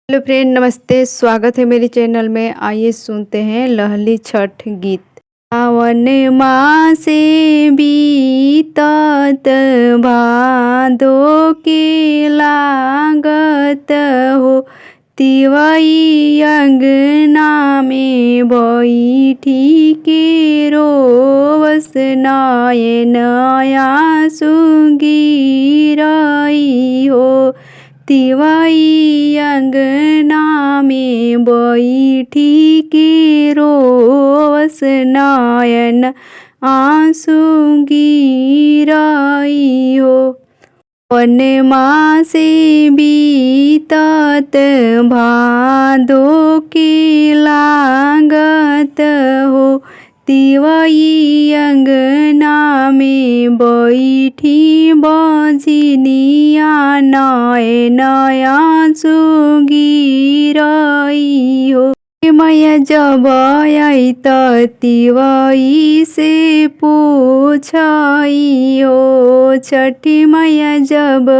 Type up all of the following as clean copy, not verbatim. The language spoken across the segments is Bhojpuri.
हेलो फ्रेंड, नमस्ते। स्वागत है मेरे चैनल में। आइए सुनते हैं लहली छठ गीत। सावन मासे बीतत भादो के लागत हो, तिवई अंगना में बैठी के रोवस नयन आँसू गिरई हो। तिवई अंगना में बैठी के रोवस नयन आँसू गिरई हो। सावन मासे बीतत भादो के लागत हो, तिवई अंगना में बैठी बजनिया नयन आँसू गिरई हो। मैया जब आई तिवई से पूछई हो, छठी मैया जब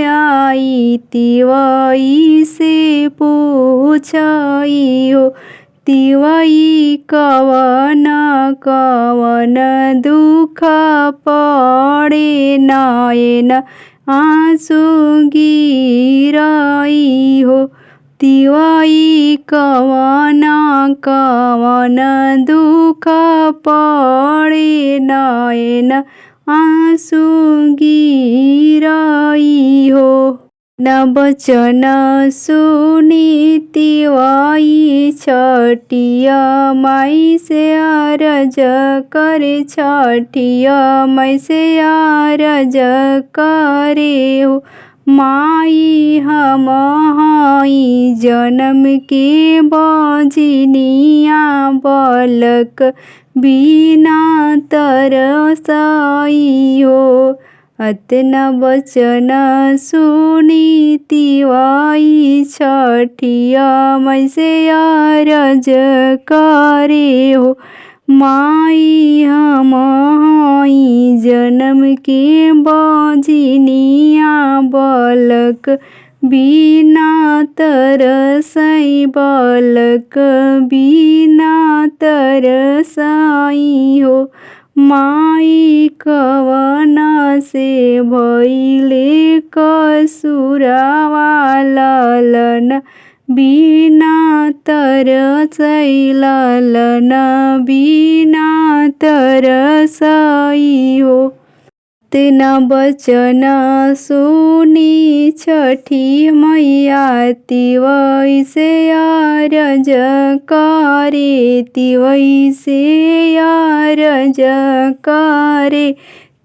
आई तिवई से पूछई हो। तिवई कवन कवन दुख पड़े नयन आँसू गिरई हो। तिवई कवन कवन दुख पड़े नयन आँसू गिरई हो। न बचन सुनी तिवई छठिया माई से अरज करे, छठिया माई से अरज करे हो। माई हम हई जन्म के बजनिया, बालक बिना तरसई हो। अतना बचन सुनी तिवई छठिया माई से अरज करे हो। माई हम हई जन्म के बजनिया, बालक बिना तरसई, बालक बिना तरसई हो। माई कवन से भइले कसुरवा, ललन बिना तरसई, ललन बिना तरसई हो। तेना बचन सुनी छठी मैया तिवई से अरज करे, तिवई से अरज करे।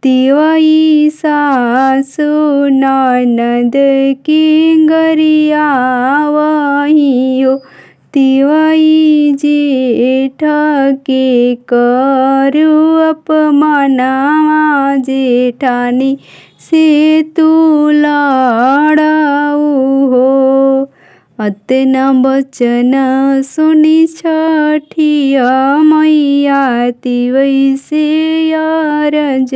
तिवई सासु ननद की गरियावही हो। तिवई जेठ के करु अपमानवा, जेठानी से तू लड़ऊ हो। अतना बचन सुनी छठिया मैया तिवई से अरज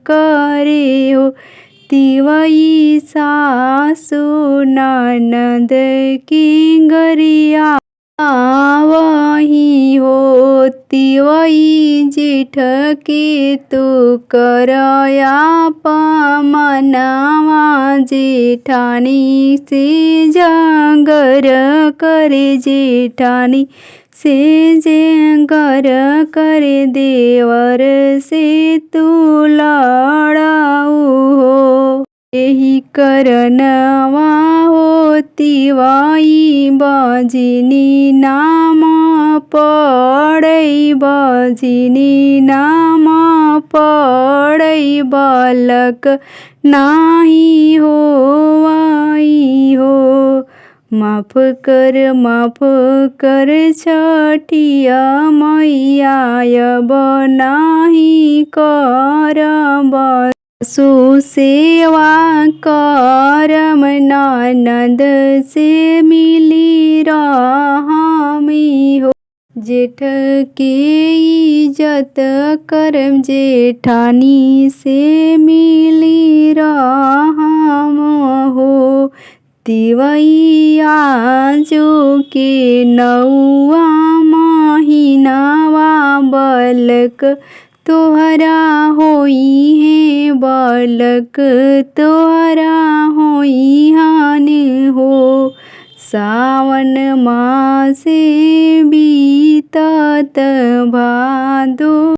करे हो। तिवई सासु ननद की गरिया आवही हो। तिवई जेठ के तू करया पमनवा, जेठानी से जागर करे, जेठानी से जागर करे। देवर से तू लड़ऊ हो। यही करनवा हो तिवई बजनी नाम पड़ई, बजनी नाम पड़ई, बालक नाही होवई हो। माफ कर छठिया मैया, अब नाही करब सुसेवा करम, ननद से मिली रहमी हो। जेठ के इज्जत करम, जेठानी से मिली रहम हो। तिवैया जो के नौआ महीनावा बलक तोहरा होई है, बलक तोहरा होई हन हो। सावन मासे बीतत भादो